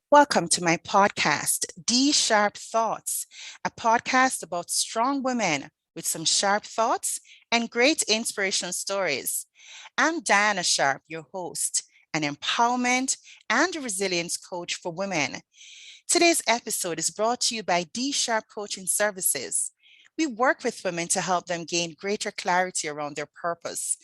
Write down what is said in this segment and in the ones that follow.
Welcome to my podcast, D Sharp Thoughts, a podcast about strong women with some sharp thoughts and great inspirational stories. I'm Diana Sharpe, your host, an empowerment and resilience coach for women. Today's episode is brought to you by D Sharp Coaching Services. We work with women to help them gain greater clarity around their purpose,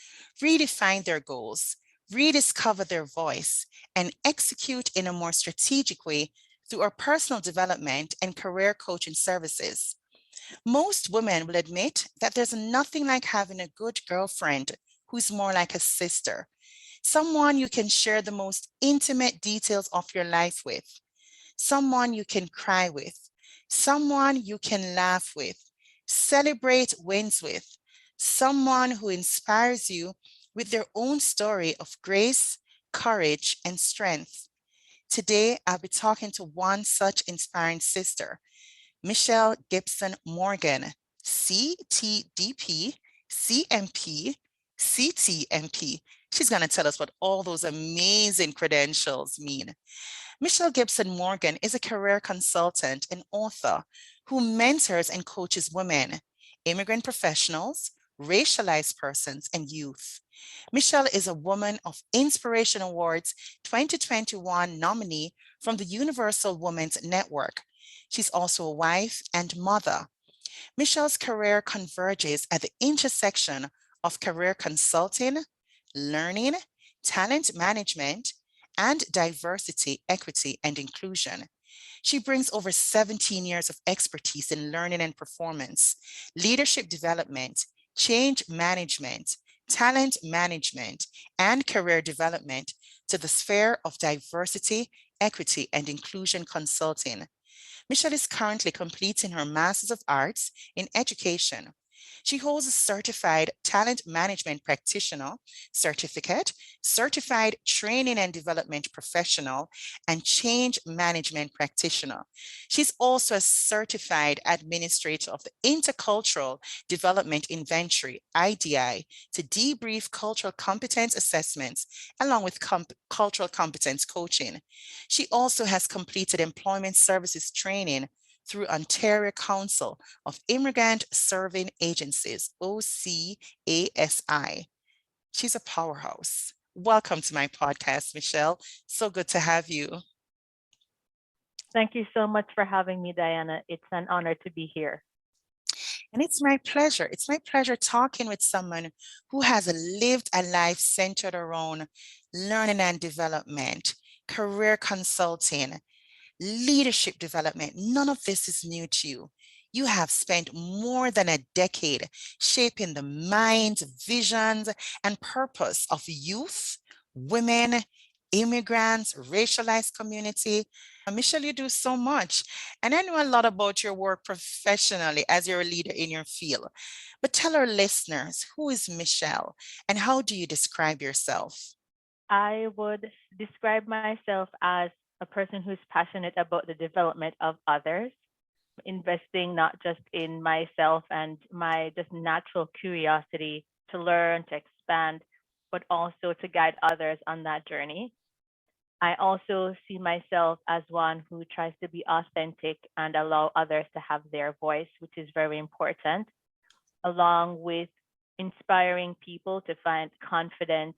redefine their goals, rediscover their voice, and execute in a more strategic way through our personal development and career coaching services. Most women will admit that there's nothing like having a good girlfriend who's more like a sister, someone you can share the most intimate details of your life with, someone you can cry with, someone you can laugh with, celebrate wins with, someone who inspires you with their own story of grace, courage, and strength. Today, I'll be talking to one such inspiring sister, Michelle Gibson-Morgan, CTDP, CMP, CTMP. She's going to tell us what all those amazing credentials mean. Michelle Gibson-Morgan is a career consultant and author who mentors and coaches women, immigrant professionals, racialized persons, and youth. Michelle is a Woman of Inspiration Awards 2021 nominee from the Universal Women's Network. She's also a wife and mother. Michelle's career converges at the intersection of career consulting, learning, talent management, and diversity, equity, and inclusion. She brings over 17 years of expertise in learning and performance, leadership development, change management, talent management, and career development to the sphere of diversity, equity, and inclusion consulting. Michelle is currently completing her Master's of Arts in Education. She holds a certified talent management practitioner certificate, certified training and development professional, and change management practitioner. She's also a certified administrator of the Intercultural Development Inventory, IDI, to debrief cultural competence assessments along with cultural competence coaching. She also has completed employment services training through Ontario Council of Immigrant Serving Agencies, OCASI. She's a powerhouse. Welcome to my podcast, Michelle. So good to have you. Thank you so much for having me, Diana. It's an honor to be here. And it's my pleasure. It's my pleasure talking with someone who has lived a life centered around learning and development, career consulting, leadership development. None of this is new to you. You have spent more than a decade shaping the minds, visions, and purpose of youth, women, immigrants, racialized community. Michelle, you do so much. And I know a lot about your work professionally as you're a leader in your field. But tell our listeners, who is Michelle and how do you describe yourself? I would describe myself as a person who's passionate about the development of others, investing not just in myself and my just natural curiosity to learn, to expand, but also to guide others on that journey. I also see myself as one who tries to be authentic and allow others to have their voice, which is very important, along with inspiring people to find confidence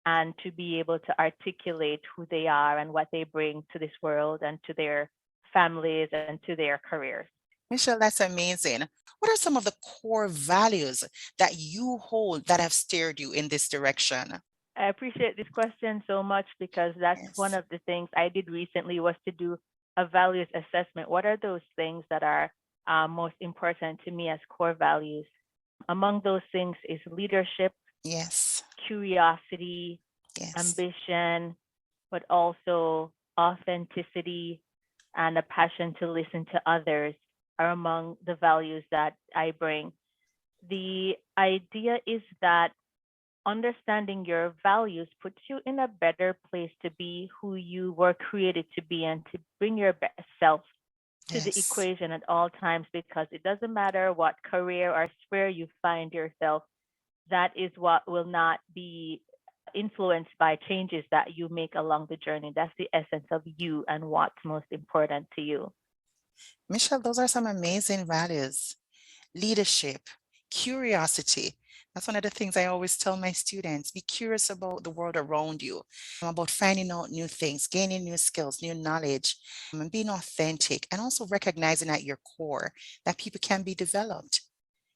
and to be able to articulate who they are and what they bring to this world and to their families and to their careers. Michelle, that's amazing. What are some of the core values that you hold that have steered you in this direction? I appreciate this question so much because that's one Yes. of the things I did recently was to do a values assessment. What are those things that are most important to me as core values? Among those things is leadership, Yes. curiosity, Yes. ambition, but also authenticity and a passion to listen to others are among the values that I bring. The idea is that understanding your values puts you in a better place to be who you were created to be and to bring your best self to the Yes. equation at all times because it doesn't matter what career or sphere you find yourself, that is what will not be influenced by changes that you make along the journey. That's the essence of you and what's most important to you. Michelle, those are some amazing values. Leadership, curiosity. That's one of the things I always tell my students. Be curious about the world around you, about finding out new things, gaining new skills, new knowledge, and being authentic, and also recognizing at your core that people can be developed.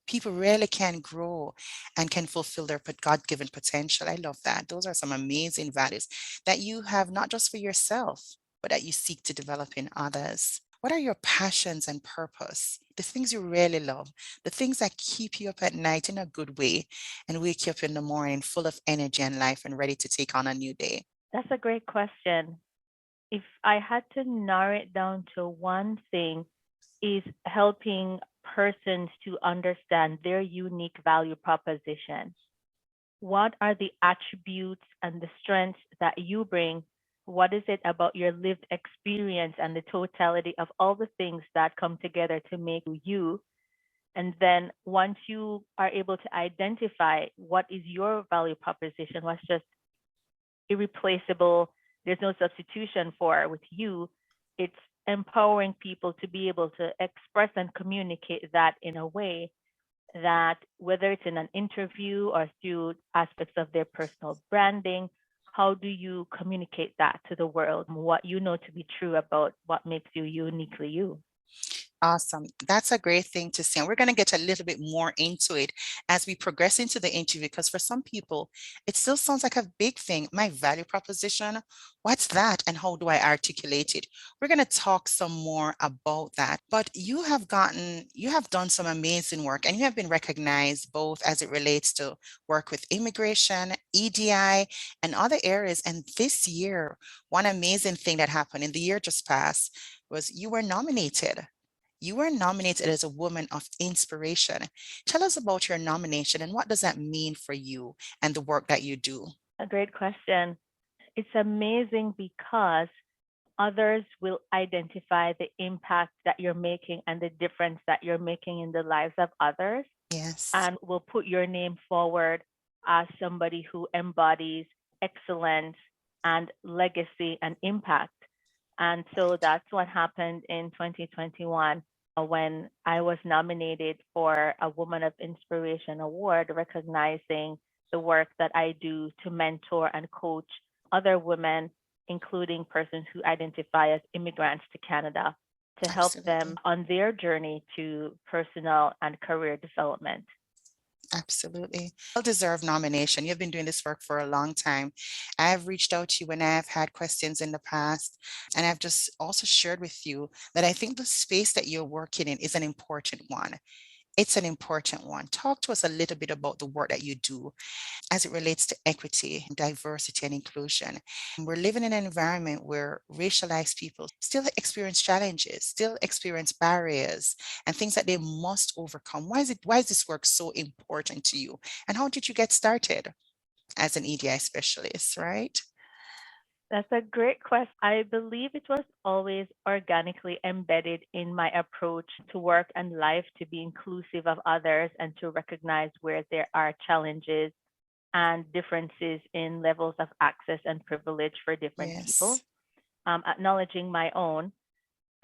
People really can grow and can fulfill their God-given potential. I love that. Those are some amazing values that you have not just for yourself, but that you seek to develop in others. What are your passions and purpose? The things you really love, the things that keep you up at night in a good way and wake you up in the morning full of energy and life and ready to take on a new day. That's a great question. If I had to narrow it down to one thing, is helping persons to understand their unique value proposition. What are the attributes and the strengths that you bring? What is it about your lived experience and the totality of all the things that come together to make you you? And then once you are able to identify what is your value proposition, what's just irreplaceable, there's no substitution for with you, it's empowering people to be able to express and communicate that in a way that whether it's in an interview or through aspects of their personal branding, how do you communicate that to the world, what you know to be true about what makes you uniquely you? Awesome. That's a great thing to say. And we're going to get a little bit more into it as we progress into the interview, because for some people, it still sounds like a big thing. My value proposition, what's that? And how do I articulate it? We're going to talk some more about that. But you have done some amazing work and you have been recognized both as it relates to work with immigration, EDI, and other areas. And this year, one amazing thing that happened in the year just passed was you were nominated. You were nominated as a woman of inspiration. Tell us about your nomination and what does that mean for you and the work that you do? A great question. It's amazing because others will identify the impact that you're making and the difference that you're making in the lives of others, Yes. and will put your name forward as somebody who embodies excellence and legacy and impact. And so that's what happened in 2021 when I was nominated for a Woman of Inspiration Award, recognizing the work that I do to mentor and coach other women, including persons who identify as immigrants to Canada, to help them Absolutely. on their journey to personal and career development. Absolutely. Well-deserved nomination. You've been doing this work for a long time. I've reached out to you when I've had questions in the past, and I've just also shared with you that I think the space that you're working in is an important one. It's an important one. Talk to us a little bit about the work that you do as it relates to equity, diversity, and inclusion. We're living in an environment where racialized people still experience challenges, still experience barriers and things that they must overcome. Why is this work so important to you? And how did you get started as an EDI specialist, right? That's a great question. I believe it was always organically embedded in my approach to work and life to be inclusive of others and to recognize where there are challenges and differences in levels of access and privilege for different people. Yes. Acknowledging my own,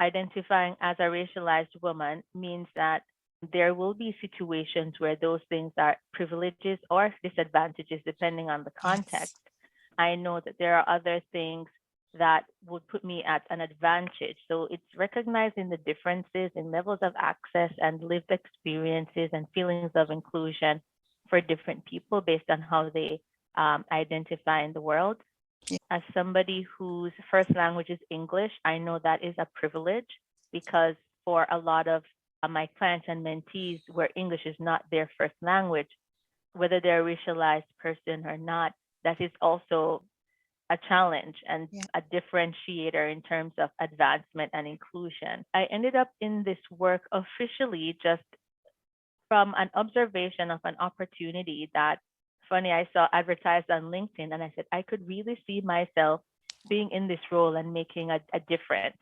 identifying as a racialized woman means that there will be situations where those things are privileges or disadvantages depending on the Yes. context. I know that there are other things that would put me at an advantage. So it's recognizing the differences in levels of access and lived experiences and feelings of inclusion for different people based on how they identify in the world. As somebody whose first language is English, I know that is a privilege because for a lot of my clients and mentees where English is not their first language, whether they're a racialized person or not, that is also a challenge and Yeah. a differentiator in terms of advancement and inclusion. I ended up in this work officially just from an observation of an opportunity that funny I saw advertised on LinkedIn and I said I could really see myself being in this role and making a difference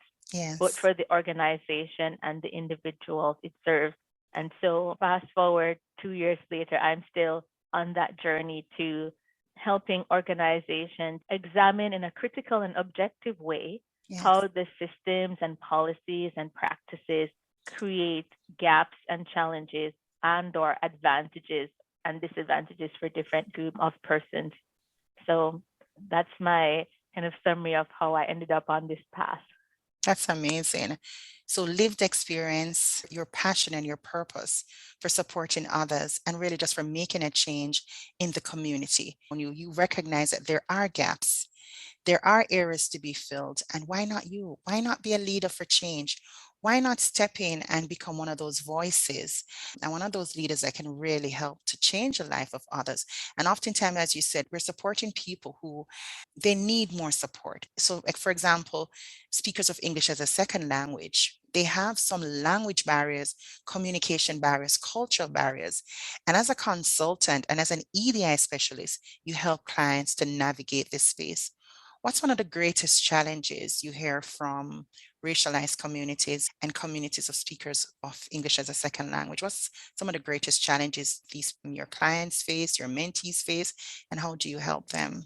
both Yes. for the organization and the individuals it serves. And so fast forward 2 years later, I'm still on that journey to helping organizations examine in a critical and objective way how Yes. the systems and policies and practices create gaps and challenges and or advantages and disadvantages for different group of persons. So that's my kind of summary of how I ended up on this path. That's amazing. So, lived experience, your passion and your purpose for supporting others and really just for making a change in the community. You recognize that there are gaps, there are areas to be filled. And why not you? Why not be a leader for change? Why not step in and become one of those voices and one of those leaders that can really help to change the life of others? And oftentimes, as you said, we're supporting people who they need more support. So, like for example, speakers of English as a second language, they have some language barriers, communication barriers, cultural barriers. And as a consultant and as an EDI specialist, you help clients to navigate this space. What's one of the greatest challenges you hear from racialized communities and communities of speakers of English as a second language? What's some of the greatest challenges these your clients face, your mentees face, and how do you help them?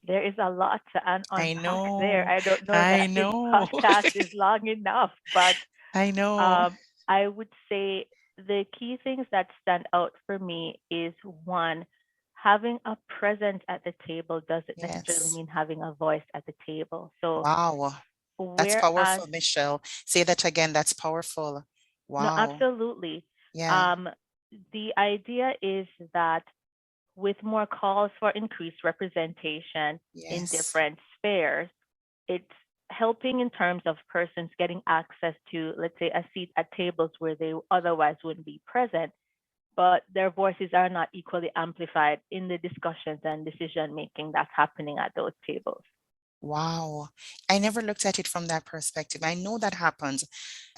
There is a lot to I unpack there. know, I don't know I that this know, podcast is long enough, but I know. um, I would say the key things that stand out for me is one, having a presence at the table doesn't necessarily Yes. mean having a voice at the table. So, Wow. That's whereas, powerful, Michelle. Say that again. That's powerful. no, Wow. absolutely. Yeah. Um, the idea is that with more calls for increased representation in Yes. different spheres, it's helping in terms of persons getting access to, let's say, a seat at tables where they otherwise wouldn't be present, but their voices are not equally amplified in the discussions and decision making that's happening at those tables. Wow. I never looked at it from that perspective. I know that happens,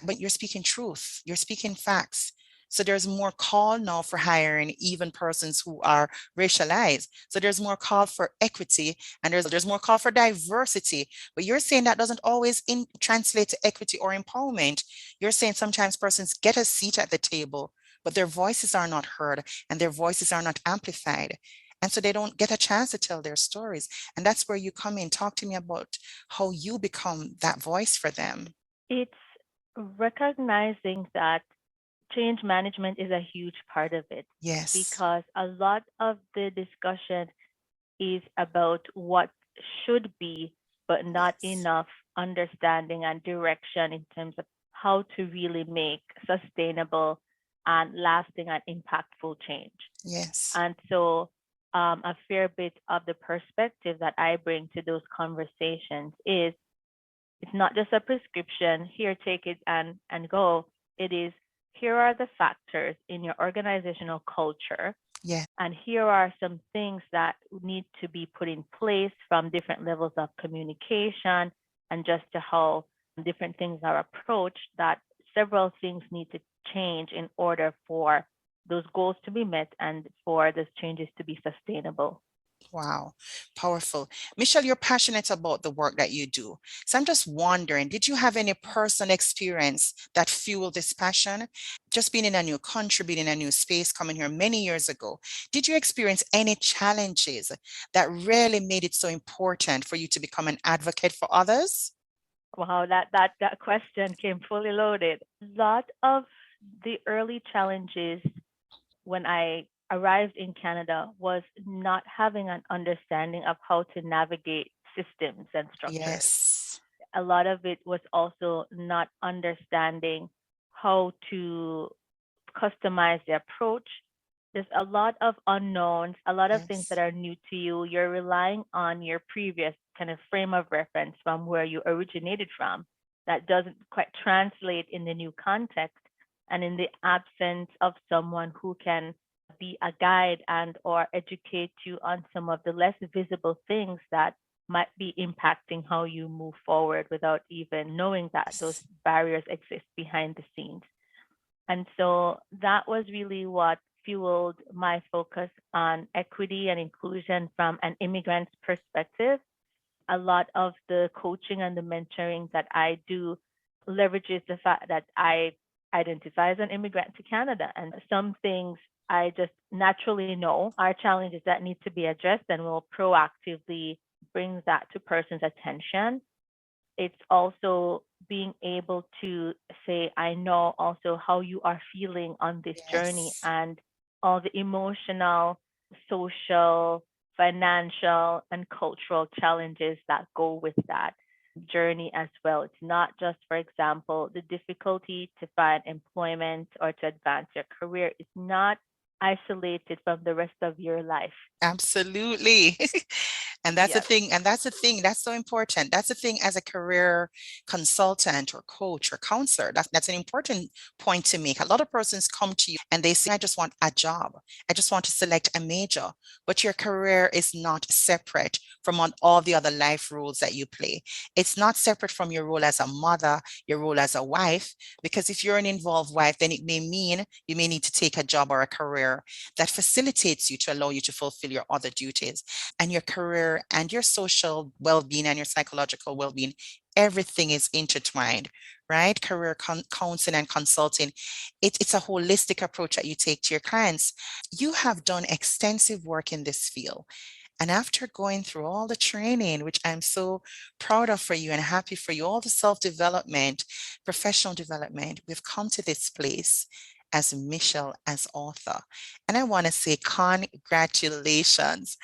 but you're speaking truth. You're speaking facts. So there's more call now for hiring even persons who are racialized. So there's more call for equity and there's more call for diversity. But you're saying that doesn't always translate to equity or empowerment. You're saying sometimes persons get a seat at the table, but their voices are not heard and their voices are not amplified. And so they don't get a chance to tell their stories. And that's where you come in. Talk to me about how you become that voice for them. It's recognizing that change management is a huge part of it Yes. because a lot of the discussion is about what should be, but not Yes. enough understanding and direction in terms of how to really make sustainable and lasting and impactful change. Yes. And so, a fair bit of the perspective that I bring to those conversations is it's not just a prescription, here, take it and go. It is, here are the factors in your organizational culture Yes. and here are some things that need to be put in place from different levels of communication and just to how different things are approached, that several things need to change in order for those goals to be met and for those changes to be sustainable. Wow. Powerful. Michelle, you're passionate about the work that you do. So I'm just wondering, did you have any personal experience that fueled this passion? Just being in a new country, being in a new space, coming here many years ago, did you experience any challenges that really made it so important for you to become an advocate for others? Wow, that question came fully loaded. A lot of the early challenges when I arrived in Canada was not having an understanding of how to navigate systems and structures. Yes. A lot of it was also not understanding how to customize the approach. There's a lot of unknowns, a lot of things that Yes. are new to you. You're relying on your previous kind of frame of reference from where you originated from that doesn't quite translate in the new context. And in the absence of someone who can be a guide and or educate you on some of the less visible things that might be impacting how you move forward without even knowing that those Yes. barriers exist behind the scenes. And so that was really what fueled my focus on equity and inclusion from an immigrant's perspective. A lot of the coaching and the mentoring that I do leverages the fact that I identify as an immigrant to Canada. And some things I just naturally know are challenges that need to be addressed and will proactively bring that to person's attention. It's also being able to say, I know also how you are feeling on this journey Yes. and all the emotional, social, financial, and cultural challenges that go with that journey as well. It's not just, for example, the difficulty to find employment or to advance your career is not isolated from the rest of your life. Absolutely. And that's the Yes. thing. And that's the thing. That's so important. That's the thing as a career consultant or coach or counselor. That's an important point to make. A lot of persons come to you and they say, I just want a job. I just want to select a major. But your career is not separate from all the other life roles that you play. It's not separate from your role as a mother, your role as a wife, because if you're an involved wife, then it may mean you may need to take a job or a career that facilitates you to allow you to fulfill your other duties and your career and your social well-being and your psychological well-being. Everything is intertwined, right? Career counseling and consulting. It's a holistic approach that you take to your clients. You have done extensive work in this field. And after going through all the training, which I'm so proud of for you and happy for you, all the self-development, professional development, we've come to this place as Michelle as author. And I want to say congratulations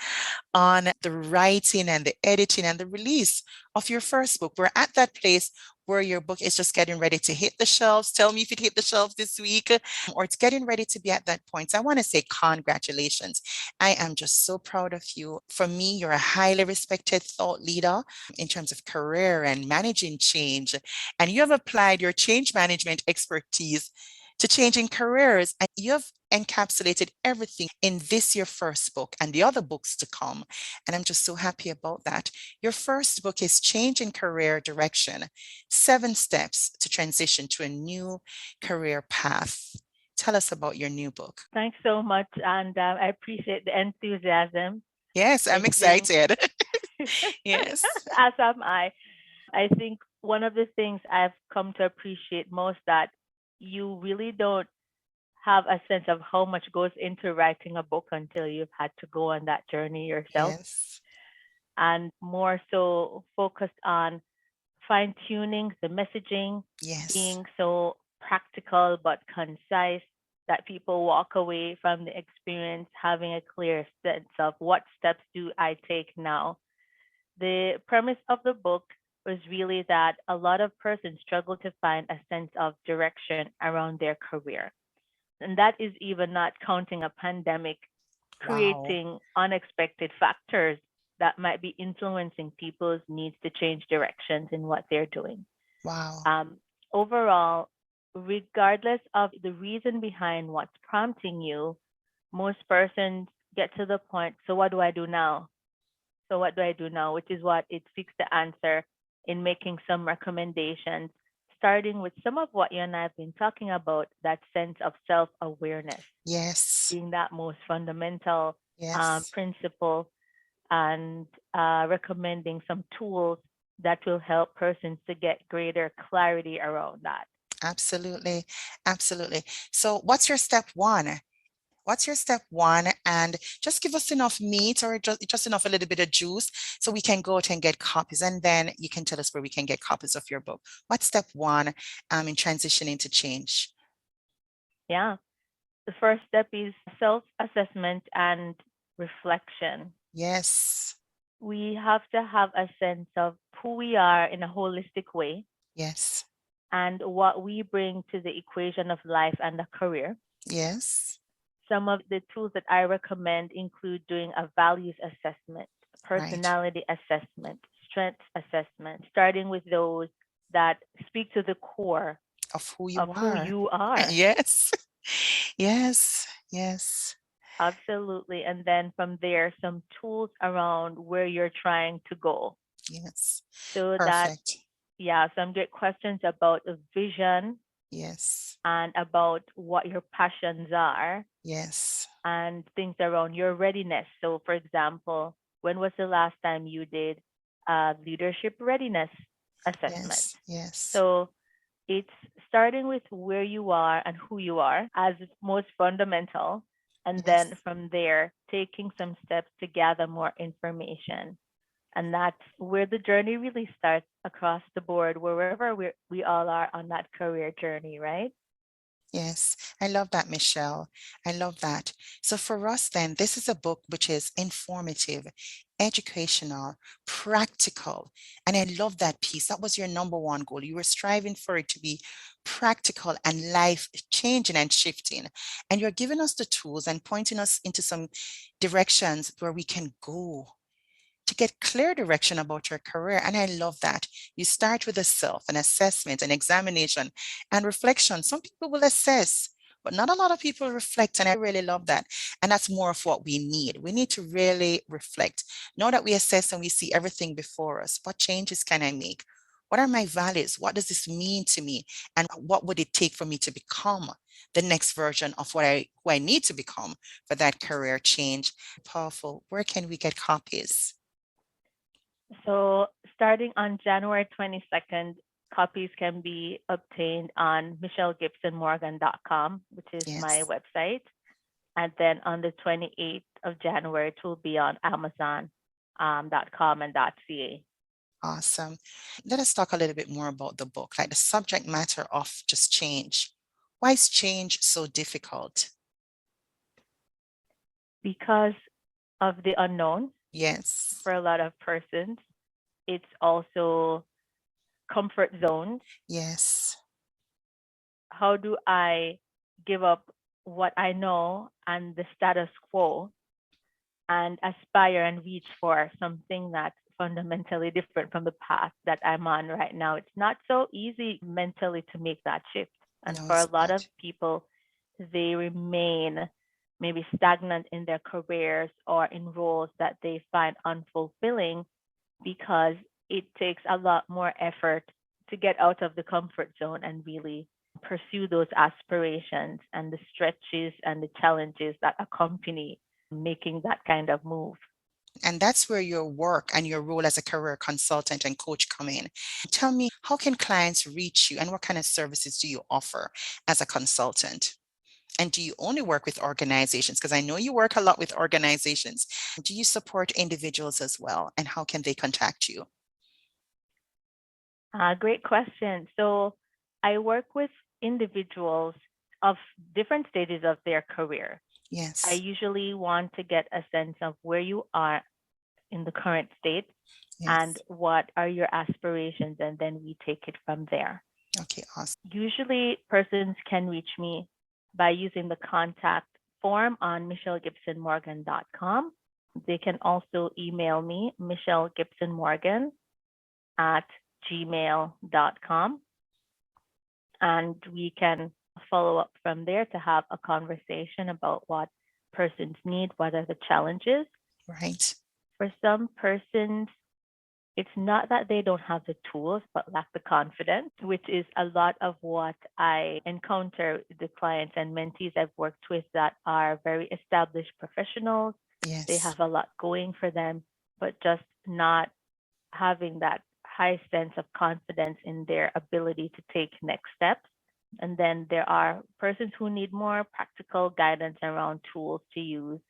on the writing and the editing and the release of your first book. We're at that place where your book is just getting ready to hit the shelves. Tell me if it hit the shelves this week or it's getting ready to be at that point. So I want to say congratulations. I am just so proud of you. For me, you're a highly respected thought leader in terms of career and managing change. And you have applied your change management expertise to changing careers. And you have encapsulated everything in this, your first book, and the other books to come. And I'm just so happy about that. Your first book is Changing Career Direction, 7 Steps to Transition to a New Career Path. Tell us about your new book. Thanks so much. And I appreciate the enthusiasm. Yes, I'm I think, excited. Yes. as am I. I think one of the things I've come to appreciate most that you really don't have a sense of how much goes into writing a book until you've had to go on that journey yourself, Yes. and more so focused on fine tuning the messaging, Yes. being so practical but concise that people walk away from the experience having a clear sense of what steps do I take now. The premise of the book was really that a lot of persons struggle to find a sense of direction around their career. And that is even not counting a pandemic Wow. creating unexpected factors that might be influencing people's needs to change directions in what they're doing. Wow. Um, Overall, regardless of the reason behind what's prompting you, most persons get to the point, so what do I do now? So what do I do now? Which is what it seeks to answer in making some recommendations, starting with some of what you and I have been talking about, that sense of self-awareness Yes. being that most fundamental Yes. principle, and recommending some tools that will help persons to get greater clarity around that. Absolutely. Absolutely. So what's your step one? What's your step one? And just give us enough meat or just enough, a little bit of juice so we can go out and get copies. And then you can tell us where we can get copies of your book. What's step one in transitioning to change? Yeah. The first step is self assessment and reflection. Yes. We have to have a sense of who we are in a holistic way Yes. and what we bring to the equation of life and a career. Yes. Some of the tools that I recommend include doing a values assessment, Right. personality assessment, strengths assessment, starting with those that speak to the core Of who of you who are. you are. Yes. Yes. Yes. Absolutely. And then from there, some tools around where you're trying to go. Yes. So that, Perfect. yeah, some great questions about the vision Yes. and about what your passions are Yes. and things around your readiness. So, for example, when was the last time you did a leadership readiness assessment? Yes. Yes. So, it's starting with where you are and who you are as most fundamental, And then Yes. from there, taking some steps to gather more information. And that's where the journey really starts across the board, wherever we all are on that career journey, right? Yes, I love that, Michelle. I love that. So for us then, this is a book which is informative, educational, practical. And I love that piece. That was your number one goal. You were striving for it to be practical and life changing and shifting. And you're giving us the tools and pointing us into some directions where we can go to get clear direction about your career. And I love that. You start with a self, an assessment, an examination, and reflection. Some people will assess, but not a lot of people reflect. And I really love that. And that's more of what we need. We need to really reflect. Now that we assess and we see everything before us, what changes can I make? What are my values? What does this mean to me? And what would it take for me to become the next version of who I need to become for that career change? Powerful. Where can we get copies? So starting on January 22nd, copies can be obtained on michellegibsonmorgan.com, which is my Yes. website. And then on the 28th of January, it will be on Amazon.com and .ca. Awesome. Let us talk a little bit more about the book, like the subject matter of just change. Why is change so difficult? Because of the unknown Yes. for a lot of persons, it's also comfort zones. Yes. How do I give up what I know and the status quo and aspire and reach for something that's fundamentally different from the path that I'm on right now? It's not so easy mentally to make that shift. And No, for it's a lot of not. people, they remain maybe stagnant in their careers or in roles that they find unfulfilling because it takes a lot more effort to get out of the comfort zone and really pursue those aspirations and the stretches and the challenges that accompany making that kind of move. And that's where your work and your role as a career consultant and coach come in. Tell me, how can clients reach you and what kind of services do you offer as a consultant? And do you only work with organizations? Because I know you work a lot with organizations. Do you support individuals as well? And how can they contact you? Great question. So I work with individuals of different stages of their career. I Yes. usually want to get a sense of where you are in the current state and Yes. what are your aspirations, and then we take it from there. Okay, awesome. Usually, persons can reach me by using the contact form on michellegibsonmorgan.com. They can also email me, michellegibsonmorgan at gmail.com, and we can follow up from there to have a conversation about what persons need, what are the challenges. Right. For some persons, it's not that they don't have the tools, but lack the confidence, which is a lot of what I encounter with the clients and mentees I've worked with that are very established professionals. They Yes. have a lot going for them, but just not having that high sense of confidence in their ability to take next steps. And then there are persons who need more practical guidance around tools to use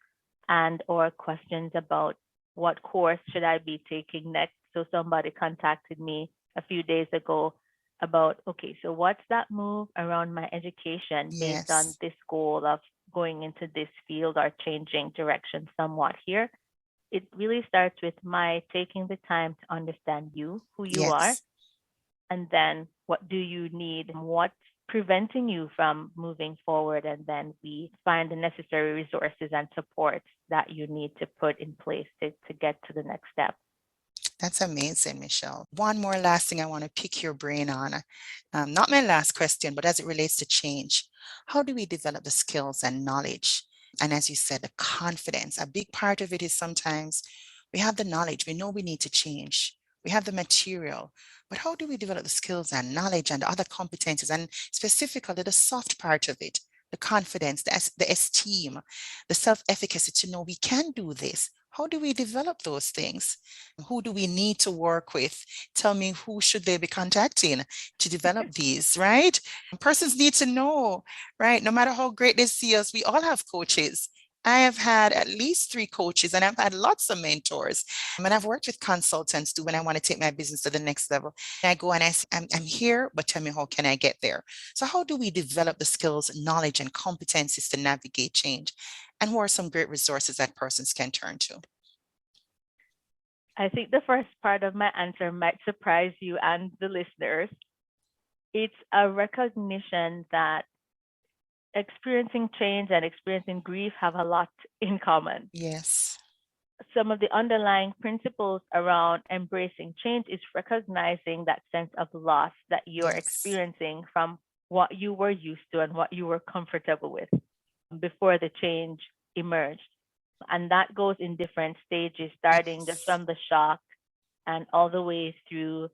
and or questions about what course should I be taking next. So somebody contacted me a few days ago about, okay, so what's that move around my education based on Yes. this goal of going into this field or changing direction somewhat here? It really starts with my taking the time to understand you, who you are, Yes. and then what do you need, what's preventing you from moving forward, and then we find the necessary resources and supports that you need to put in place to get to the next step. That's amazing, Michelle. One more last thing I want to pick your brain on. Not my last question, but as it relates to change, how do we develop the skills and knowledge? And as you said, the confidence. A big part of it is sometimes we have the knowledge, we know we need to change, we have the material, but how do we develop the skills and knowledge and other competencies, and specifically the soft part of it, the confidence, the esteem, the self-efficacy to know we can do this? How do we develop those things? Who do we need to work with? Tell me, who should they be contacting to develop these, right? Persons need to know, right? No matter how great they see us, we all have coaches. I have had at least 3 coaches and I've had lots of mentors. And I've worked with consultants too when I want to take my business to the next level. I go and I say, I'm here, but tell me, how can I get there? So, how do we develop the skills, knowledge, and competencies to navigate change? And who are some great resources that persons can turn to? I think the first part of my answer might surprise you and the listeners. It's a recognition that experiencing change and experiencing grief have a lot in common. Yes. Some of the underlying principles around embracing change is recognizing that sense of loss that you're Yes. experiencing from what you were used to and what you were comfortable with before the change emerged. And that goes in different stages, starting just Yes. from the shock and all the way through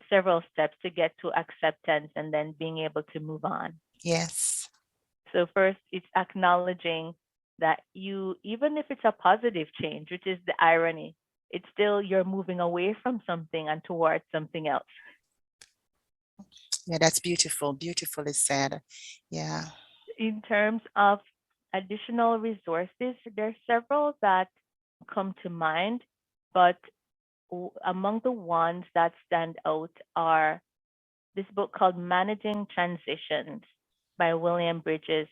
several steps to get to acceptance and then being able to move on. Yes. So first, it's acknowledging that you, even if it's a positive change, which is the irony, it's still you're moving away from something and towards something else. Yeah, that's beautiful. Beautifully said. Yeah. In terms of additional resources, there are several that come to mind, but among the ones that stand out are this book called Managing Transitions by William Bridges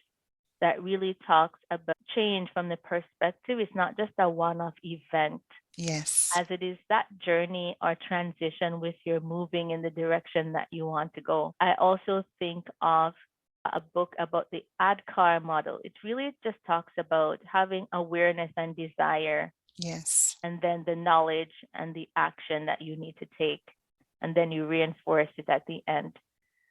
that really talks about change from the perspective. It's not just a one off event, Yes. as it is that journey or transition with your moving in the direction that you want to go. I also think of a book about the ADKAR model. It really just talks about having awareness and desire, Yes. and then the knowledge and the action that you need to take. And then you reinforce it at the end.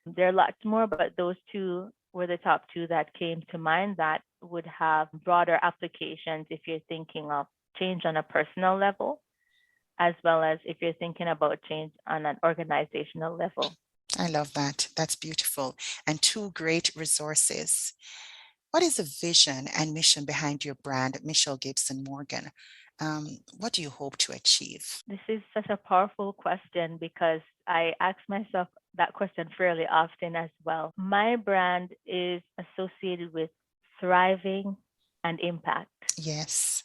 There are lots more, but those two were the top two that came to mind that would have broader applications if you're thinking of change on a personal level, as well as if you're thinking about change on an organizational level. I love that. That's beautiful. And 2 great resources. What is the vision and mission behind your brand, Michelle Gibson-Morgan? What do you hope to achieve? This is such a powerful question because I ask myself that question fairly often as well. My brand is associated with thriving and impact. Yes.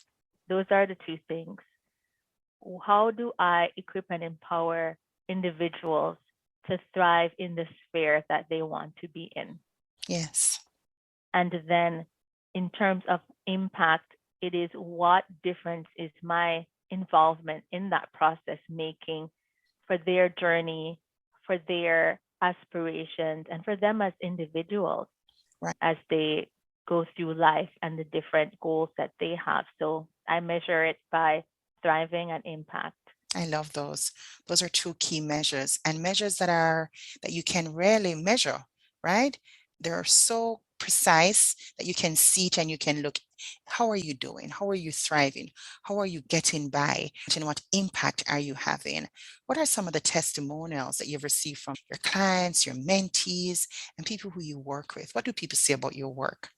Those are the two things. How do I equip and empower individuals to thrive in the sphere that they want to be in? Yes. And then, in terms of impact, it is what difference is my involvement in that process making for their journey, for their aspirations, and for them as individuals Right. as they go through life and the different goals that they have. So I measure it by thriving and impact. I love those. Those are 2 key measures and measures that you can rarely measure, right? They're so precise that you can see it and you can look. How are you doing? How are you thriving? How are you getting by? And what impact are you having? What are some of the testimonials that you've received from your clients, your mentees, and people who you work with? What do people say about your work?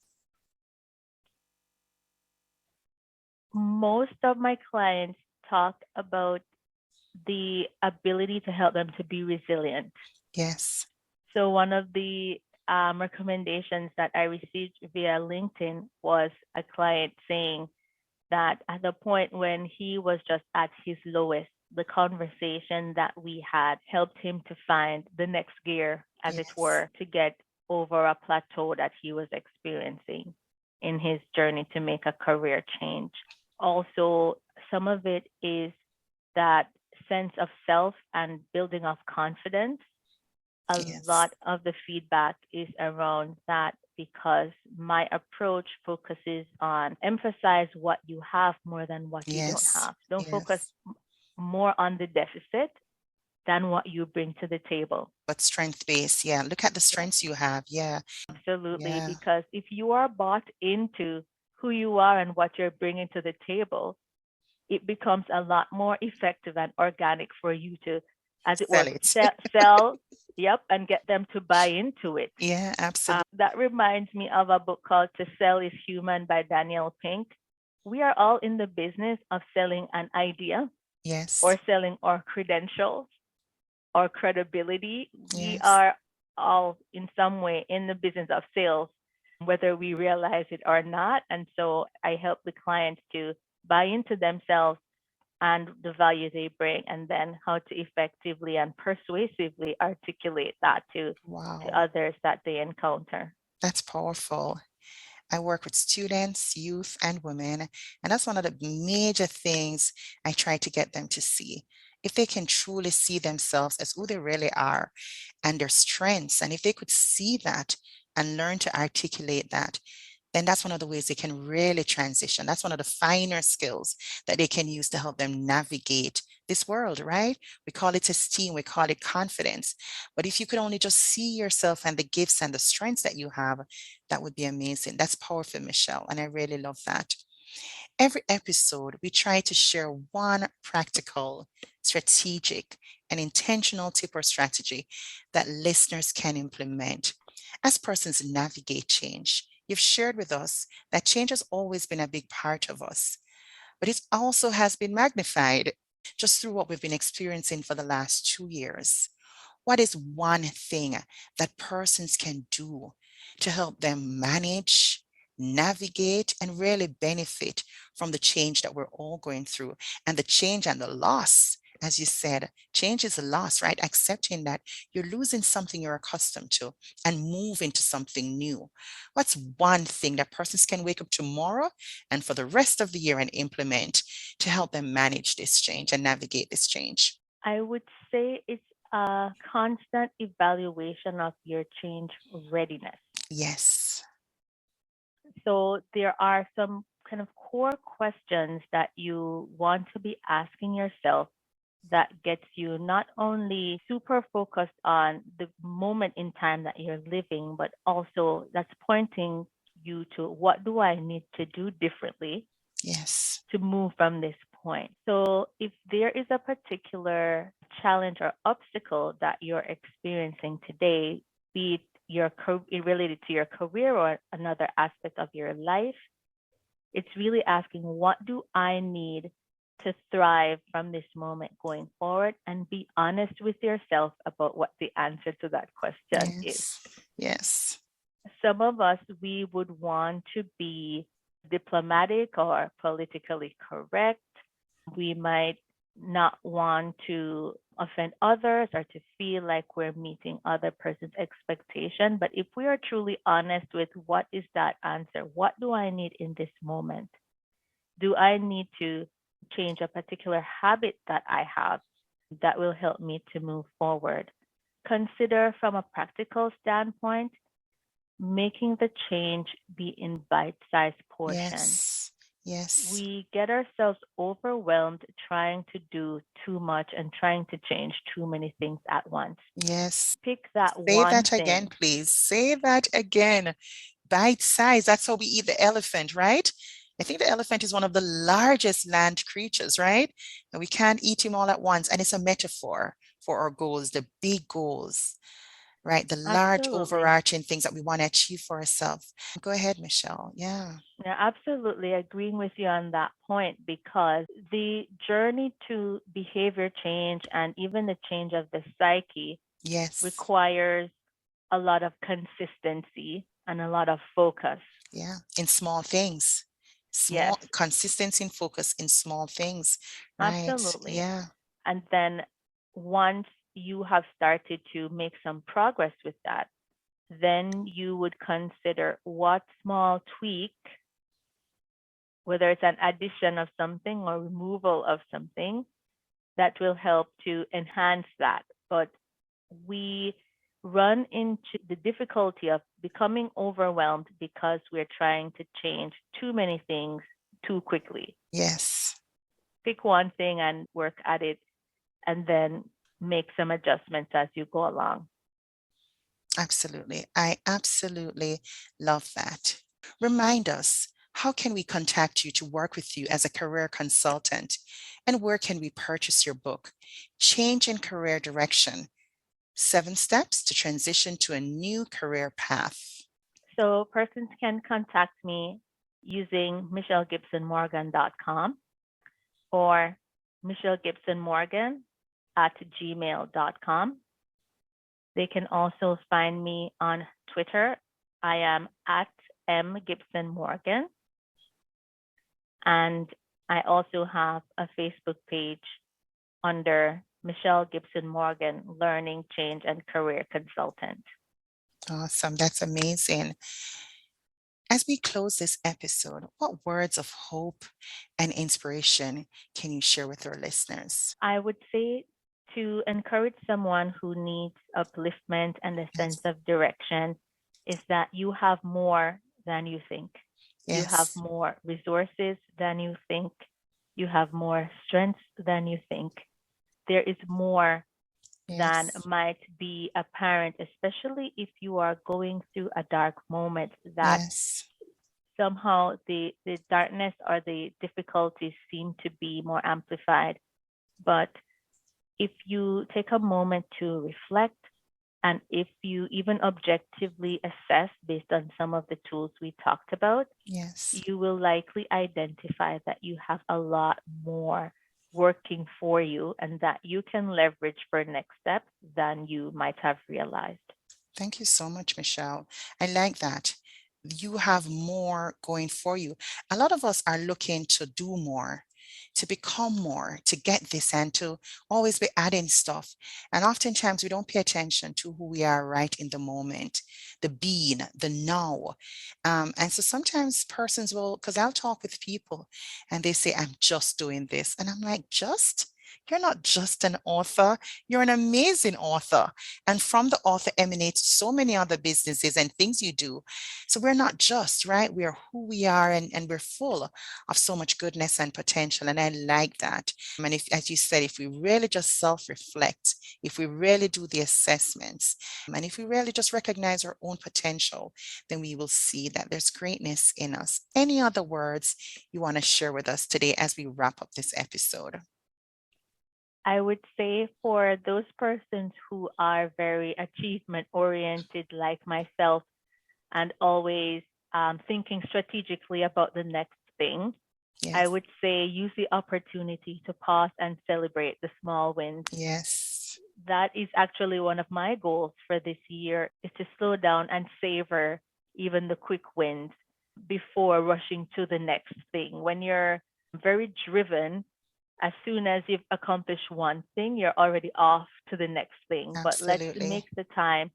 Most of my clients talk about the ability to help them to be resilient. Yes. So one of the recommendations that I received via LinkedIn was a client saying that at the point when he was just at his lowest, the conversation that we had helped him to find the next gear, as it Yes. were, to get over a plateau that he was experiencing in his journey to make a career change. Also, some of it is that sense of self and building of confidence. A Yes. lot of the feedback is around that because my approach focuses on emphasize what you have more than what you don't Yes. have. Don't focus Yes. more on the deficit than what you bring to the table. But strength based. Yeah. Look at the Yes, strengths you have. Yeah. absolutely. Yeah. Because if you are bought into who you are and what you're bringing to the table, it becomes a lot more effective and organic for you to, as it Sell were, it. sell, yep, and get them to buy into it. Yeah, absolutely. That reminds me of a book called To Sell is Human by Daniel Pink. We are all in the business of selling an idea Yes. or selling our credentials or credibility. We Yes. are all in some way in the business of sales. whether we realize it or not. And so I help the clients to buy into themselves and the value they bring, and then how to effectively and persuasively articulate that to Wow, others that they encounter. that's powerful. I work with students, youth, and women, and that's one of the major things I try to get them to see. If they can truly see themselves as who they really are and their strengths, and if they could see that and learn to articulate that, then that's one of the ways they can really transition. That's one of the finer skills that they can use to help them navigate this world, right? We call it esteem, we call it confidence. But if you could only just see yourself and the gifts and the strengths that you have, that would be amazing. That's powerful, Michelle. And I really love that. Every episode, we try to share one practical, strategic, and intentional tip or strategy that listeners can implement as persons navigate change. You've shared with us that change has always been a big part of us, but it also has been magnified just through what we've been experiencing for the last 2 years. What is one thing that persons can do to help them manage, navigate, and really benefit from the change that we're all going through and the change and the loss? As you said, change is a loss, right? Accepting that you're losing something you're accustomed to and move into something new. What's one thing that persons can wake up tomorrow and for the rest of the year and implement to help them manage this change and navigate this change? I would say it's a constant evaluation of your change readiness. Yes. So there are some kind of core questions that you want to be asking yourself that gets you not only super focused on the moment in time that you're living, but also that's pointing you to what do I need to do differently Yes. to move from this point. So if there is a particular challenge or obstacle that you're experiencing today, be it related to your career or another aspect of your life, it's really asking, what do I need to thrive from this moment going forward? And be honest with yourself about what the answer to that question is. Yes. Yes. Some of us, we would want to be diplomatic or politically correct. We might not want to offend others or to feel like we're meeting other person's expectation. But if we are truly honest with what is that answer, what do I need in this moment? Do I need to change a particular habit that I have that will help me to move forward? Consider from a practical standpoint, making the change be in bite-sized portions. Yes. Yes. We get ourselves overwhelmed trying to do too much and trying to change too many things at once. Yes. Pick that Say one that again, thing. please. Say that again. Bite size. That's how we eat the elephant, right? I think the elephant is one of the largest land creatures, right? And we can't eat him all at once. And it's a metaphor for our goals, the big goals, right? The large Absolutely. overarching things that we want to achieve for ourselves. Go ahead, Michelle. Yeah. Yeah, absolutely agreeing with you on that point, because the journey to behavior change and even the change of the psyche Yes. requires a lot of consistency and a lot of focus. Yeah. In small things. Yes, Small consistency and focus in small things, right? absolutely. Yeah. And then once you have started to make some progress with that, then you would consider what small tweak, whether it's an addition of something or removal of something, that will help to enhance that. But we run into the difficulty of becoming overwhelmed because we're trying to change too many things too quickly. Yes. Pick one thing and work at it, and then make some adjustments as you go along. Absolutely. I absolutely love that. Remind us, how can we contact you to work with you as a career consultant? And where can we purchase your book, Change in Career Direction: 7 Steps to Transition to a New Career Path? So persons can contact me using michellegibsonmorgan.com or michellegibsonmorgan at gmail.com. They can also find me on Twitter. I am at M Gibson Morgan. And I also have a Facebook page under Michelle Gibson Morgan, Learning, Change, and Career Consultant. Awesome. That's amazing. As we close this episode, what words of hope and inspiration can you share with our listeners? I would say to encourage someone who needs upliftment and a sense Yes. of direction is that you have more than you think. You have Yes. more resources than you think. You have more strength than you think. There is more than Yes. might be apparent, especially if you are going through a dark moment, that Yes. somehow the darkness or the difficulties seem to be more amplified. But if you take a moment to reflect, and if you even objectively assess based on some of the tools we talked about, Yes. you will likely identify that you have a lot more working for you and that you can leverage for next steps than you might have realized. Thank you so much, Michelle. I like that. You have more going for you. A lot of us are looking to do more, to become more, to get this, and to always be adding stuff. And oftentimes we don't pay attention to who we are right in the moment, the being, the now. And so sometimes persons will, because I'll talk with people and they say, I'm just doing this. And I'm like, just? You're not just an author, you're an amazing author. And from the author emanates so many other businesses and things you do. So we're not just, right? We are who we are, and we're full of so much goodness and potential. And I like that. And if, as you said, if we really just self-reflect, if we really do the assessments, and if we really just recognize our own potential, then we will see that there's greatness in us. Any other words you want to share with us today as we wrap up this episode? I would say for those persons who are very achievement oriented, like myself, and always thinking strategically about the next thing, I Yes. would say use the opportunity to pause and celebrate the small wins. Yes. That is actually one of my goals for this year, is to slow down and savor even the quick wins before rushing to the next thing. When you're very driven, as soon as you've accomplished one thing, you're already off to the next thing. But let's make Absolutely. the time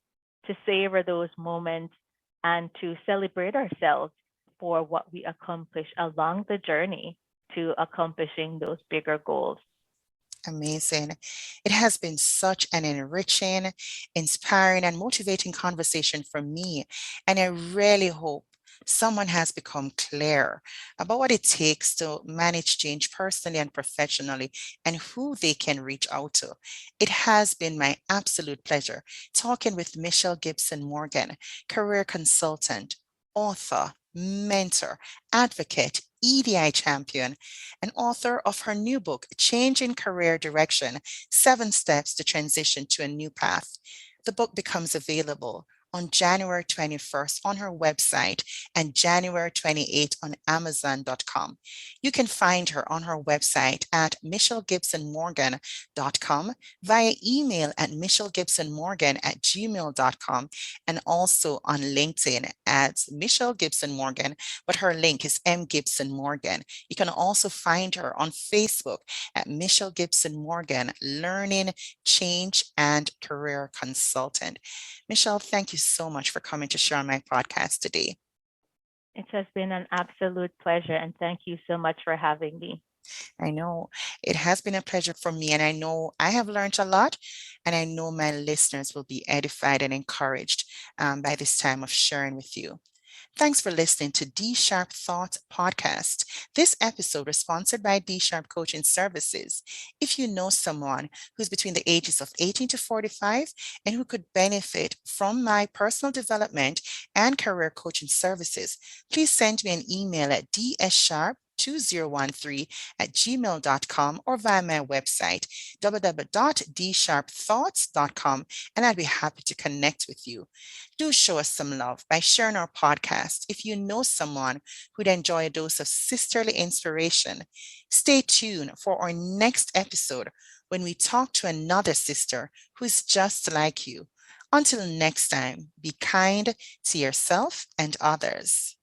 to savor those moments and to celebrate ourselves for what we accomplish along the journey to accomplishing those bigger goals. Amazing. It has been such an enriching, inspiring, and motivating conversation for me. And I really hope someone has become clear about what it takes to manage change personally and professionally and who they can reach out to. It has been my absolute pleasure talking with Michelle Gibson Morgan, career consultant, author, mentor, advocate, EDI champion, and author of her new book, Changing Career Direction: 7 Steps to Transition to a New Path. The book becomes available on January 21st on her website and January 28th on Amazon.com. You can find her on her website at michellegibsonmorgan.com, via email at michellegibsonmorgan@gmail.com, and also on LinkedIn as Michelle Gibson Morgan, but her link is M. Gibson Morgan. You can also find her on Facebook at Michelle Gibson Morgan, Learning, Change, and Career Consultant. Michelle, thank you so much for coming to share on my podcast today. It has been an absolute pleasure, and thank you so much for having me. I know it has been a pleasure for me, and I know I have learned a lot, and I know my listeners will be edified and encouraged by this time of sharing with you. Thanks for listening to D Sharp Thoughts podcast. This episode was sponsored by D Sharp Coaching Services. If you know someone who's between the ages of 18 to 45 and who could benefit from my personal development and career coaching services, please send me an email at dssharp2013@gmail.com or via my website, www.dsharpthoughts.com, and I'd be happy to connect with you. Do show us some love by sharing our podcast if you know someone who'd enjoy a dose of sisterly inspiration. Stay tuned for our next episode when we talk to another sister who's just like you. Until next time, be kind to yourself and others.